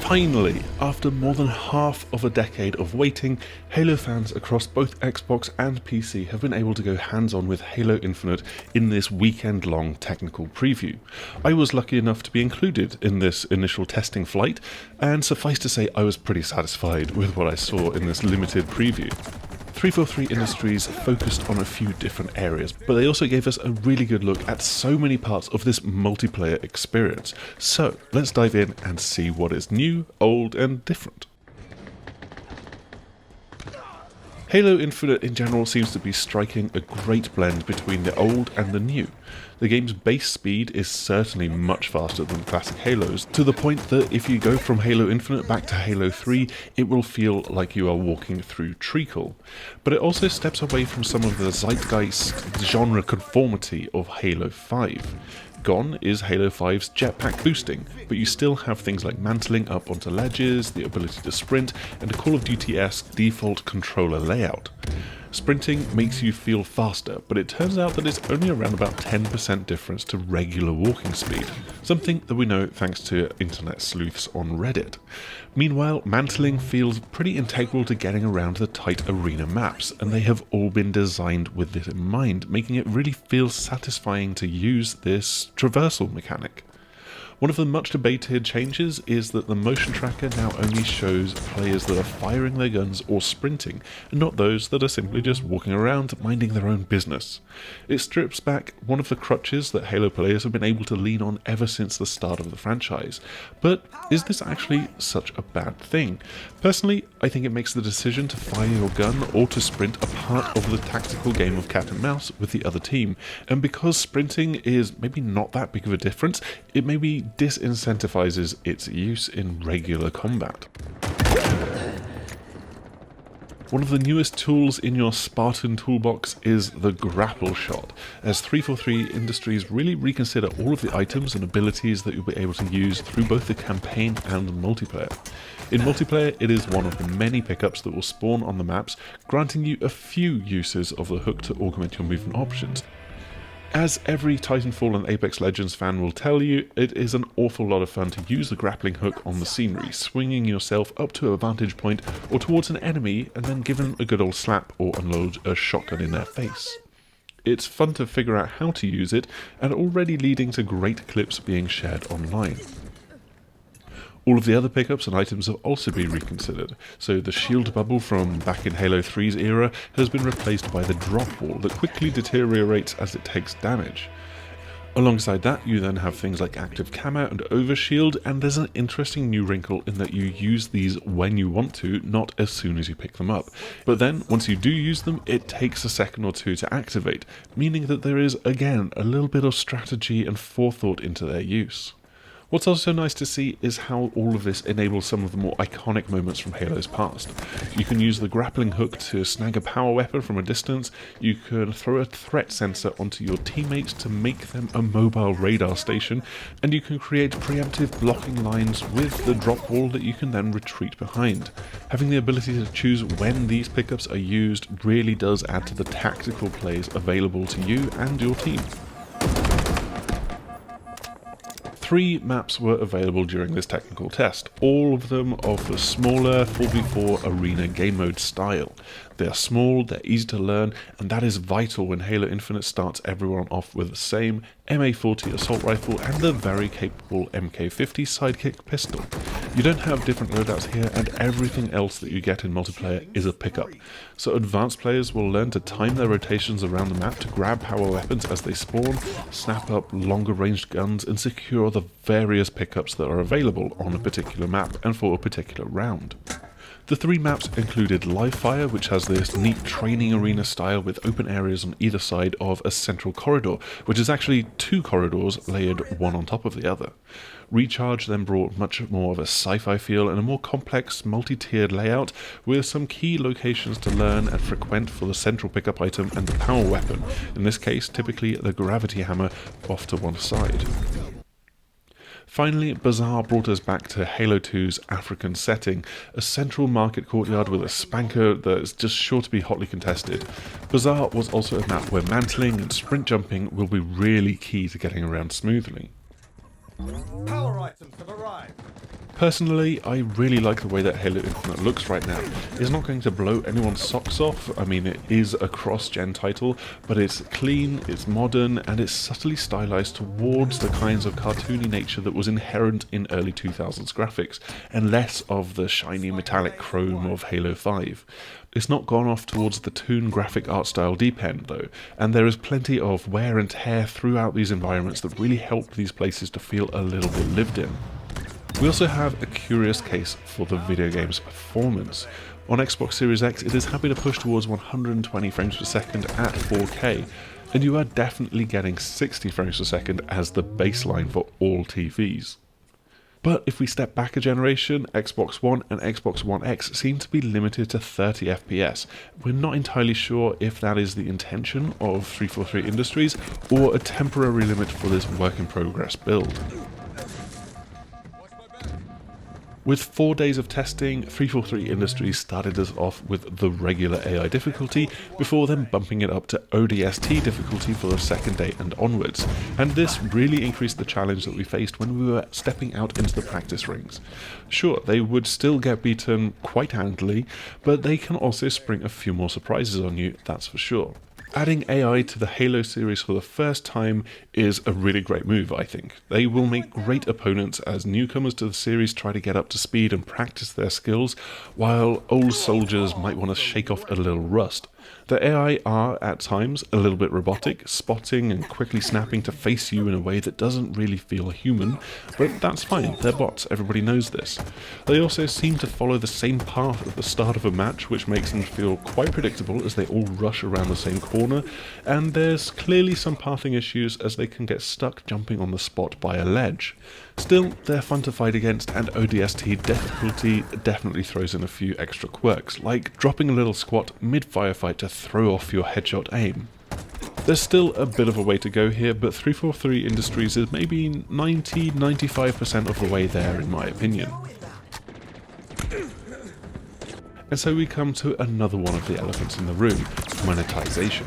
Finally, after more than half of a decade of waiting, Halo fans across both Xbox and PC have been able to go hands-on with Halo Infinite in this weekend-long technical preview. I was lucky enough to be included in this initial testing flight, and suffice to say I was pretty satisfied with what I saw in this limited preview. 343 Industries focused on a few different areas, but they also gave us a really good look at so many parts of this multiplayer experience. So let's dive in and see what is new, old and different. Halo Infinite in general seems to be striking a great blend between the old and the new. The game's base speed is certainly much faster than classic Halos, to the point that if you go from Halo Infinite back to Halo 3, it will feel like you are walking through treacle. But it also steps away from some of the zeitgeist genre conformity of Halo 5. Gone is Halo 5's jetpack boosting, but you still have things like mantling up onto ledges, the ability to sprint, and a Call of Duty-esque default controller layout. Sprinting makes you feel faster, but it turns out that it's only around about 10% difference to regular walking speed, something that we know thanks to internet sleuths on Reddit. Meanwhile, mantling feels pretty integral to getting around the tight arena maps, and they have all been designed with this in mind, making it really feel satisfying to use this traversal mechanic. One of the much debated changes is that the motion tracker now only shows players that are firing their guns or sprinting, and not those that are simply just walking around minding their own business. It strips back one of the crutches that Halo players have been able to lean on ever since the start of the franchise. But is this actually such a bad thing? Personally, I think it makes the decision to fire your gun or to sprint a part of the tactical game of cat and mouse with the other team, and because sprinting is maybe not that big of a difference, it maybe disincentivizes its use in regular combat. One of the newest tools in your Spartan toolbox is the grapple shot, as 343 Industries really reconsider all of the items and abilities that you'll be able to use through both the campaign and multiplayer. In multiplayer, it is one of the many pickups that will spawn on the maps, granting you a few uses of the hook to augment your movement options. As every Titanfall and Apex Legends fan will tell you, it is an awful lot of fun to use the grappling hook on the scenery, swinging yourself up to a vantage point or towards an enemy and then give them a good old slap or unload a shotgun in their face. It's fun to figure out how to use it, and already leading to great clips being shared online. All of the other pickups and items have also been reconsidered, so the shield bubble from back in Halo 3's era has been replaced by the drop wall that quickly deteriorates as it takes damage. Alongside that, you then have things like active camo and overshield, and there's an interesting new wrinkle in that you use these when you want to, not as soon as you pick them up. But then, once you do use them, it takes a second or two to activate, meaning that there is, again, a little bit of strategy and forethought into their use. What's also nice to see is how all of this enables some of the more iconic moments from Halo's past. You can use the grappling hook to snag a power weapon from a distance, you can throw a threat sensor onto your teammates to make them a mobile radar station, and you can create preemptive blocking lines with the drop wall that you can then retreat behind. Having the ability to choose when these pickups are used really does add to the tactical plays available to you and your team. 3 maps were available during this technical test, all of them of the smaller 4v4 arena game mode style. They are small, they're easy to learn, and that is vital when Halo Infinite starts everyone off with the same MA40 assault rifle and the very capable MK50 sidekick pistol. You don't have different loadouts here, and everything else that you get in multiplayer is a pickup. So advanced players will learn to time their rotations around the map to grab power weapons as they spawn, snap up longer ranged guns, and secure the various pickups that are available on a particular map and for a particular round. The 3 maps included Live Fire, which has this neat training arena style with open areas on either side of a central corridor, which is actually 2 corridors layered one on top of the other. Recharge then brought much more of a sci-fi feel and a more complex multi-tiered layout with some key locations to learn and frequent for the central pickup item and the power weapon, in this case typically the gravity hammer off to one side. Finally, Bazaar brought us back to Halo 2's African setting, a central market courtyard with a spanker that is just sure to be hotly contested. Bazaar was also a map where mantling and sprint jumping will be really key to getting around smoothly. Power items have arrived. Personally, I really like the way that Halo Infinite looks right now. It's not going to blow anyone's socks off. I mean, it is a cross-gen title, but it's clean, it's modern, and it's subtly stylized towards the kinds of cartoony nature that was inherent in early 2000s graphics, and less of the shiny metallic chrome of Halo 5. It's not gone off towards the toon graphic art style deep end though, and there is plenty of wear and tear throughout these environments that really help these places to feel a little bit lived in. We also have a curious case for the video game's performance. On Xbox Series X, it is happy to push towards 120 frames per second at 4K, and you are definitely getting 60 frames per second as the baseline for all TVs. But if we step back a generation, Xbox One and Xbox One X seem to be limited to 30 FPS. We're not entirely sure if that is the intention of 343 Industries or a temporary limit for this work-in-progress build. With 4 days of testing, 343 Industries started us off with the regular AI difficulty, before then bumping it up to ODST difficulty for the second day and onwards, and this really increased the challenge that we faced when we were stepping out into the practice rings. Sure, they would still get beaten quite handily, but they can also spring a few more surprises on you, that's for sure. Adding AI to the Halo series for the first time is a really great move, I think. They will make great opponents as newcomers to the series try to get up to speed and practice their skills, while old soldiers might want to shake off a little rust. The AI are, at times, a little bit robotic, spotting and quickly snapping to face you in a way that doesn't really feel human, but that's fine, they're bots, everybody knows this. They also seem to follow the same path at the start of a match, which makes them feel quite predictable as they all rush around the same corner, and there's clearly some pathing issues as they can get stuck jumping on the spot by a ledge. Still, they're fun to fight against, and ODST difficulty definitely throws in a few extra quirks, like dropping a little squat mid-firefight to throw off your headshot aim. There's still a bit of a way to go here, but 343 Industries is maybe 90-95% of the way there in my opinion. And so we come to another one of the elephants in the room, monetization.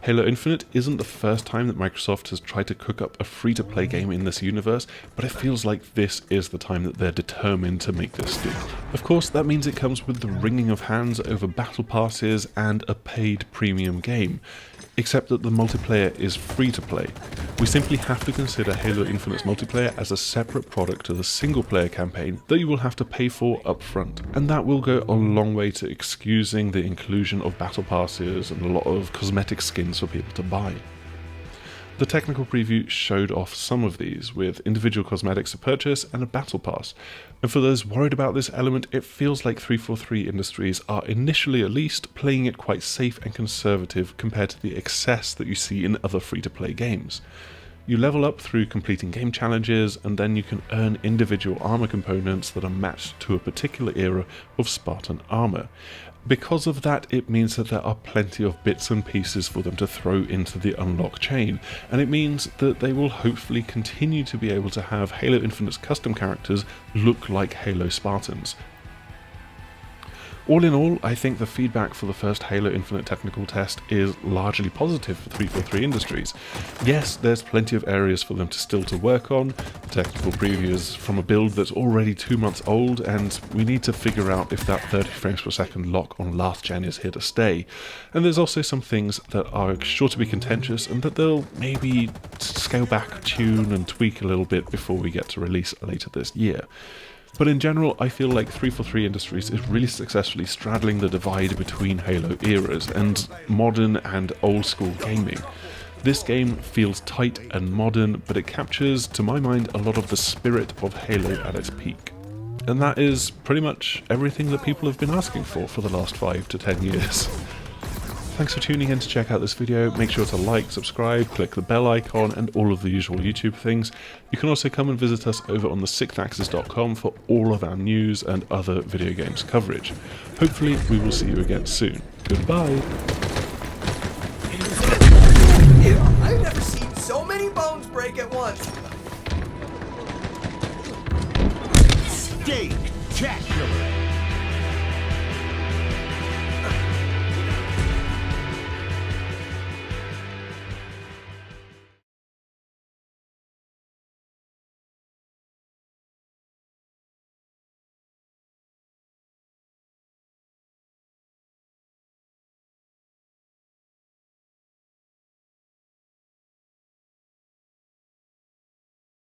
Halo Infinite isn't the first time that Microsoft has tried to cook up a free-to-play game in this universe, but it feels like this is the time that they're determined to make this stick. Of course, that means it comes with the wringing of hands over battle passes and a paid premium game, except that the multiplayer is free to play. We simply have to consider Halo Infinite's multiplayer as a separate product to the single-player campaign that you will have to pay for up front, and that will go a long way to excusing the inclusion of battle passes and a lot of cosmetic skins for people to buy. The technical preview showed off some of these, with individual cosmetics to purchase and a battle pass, and for those worried about this element, it feels like 343 Industries are, initially at least, playing it quite safe and conservative compared to the excess that you see in other free-to-play games. You level up through completing game challenges, and then you can earn individual armor components that are matched to a particular era of Spartan armor. Because of that, it means that there are plenty of bits and pieces for them to throw into the unlock chain, and it means that they will hopefully continue to be able to have Halo Infinite's custom characters look like Halo Spartans. All in all, I think the feedback for the first Halo Infinite technical test is largely positive for 343 Industries. Yes, there's plenty of areas for them to still to work on. The technical preview is from a build that's already 2 months old, and we need to figure out if that 30 frames per second lock on last gen is here to stay. And there's also some things that are sure to be contentious and that they'll maybe scale back, tune and tweak a little bit before we get to release later this year. But in general, I feel like 343 Industries is really successfully straddling the divide between Halo eras and modern and old school gaming. This game feels tight and modern, but it captures, to my mind, a lot of the spirit of Halo at its peak. And that is pretty much everything that people have been asking for the last 5 to 10 years. Thanks for tuning in to check out this video. Make sure to like, subscribe, click the bell icon and all of the usual YouTube things. You can also come and visit us over on thesixthaxis.com for all of our news and other video games coverage. Hopefully we will see you again soon. Goodbye! I've never seen so many bones break at once! Stage Chapter.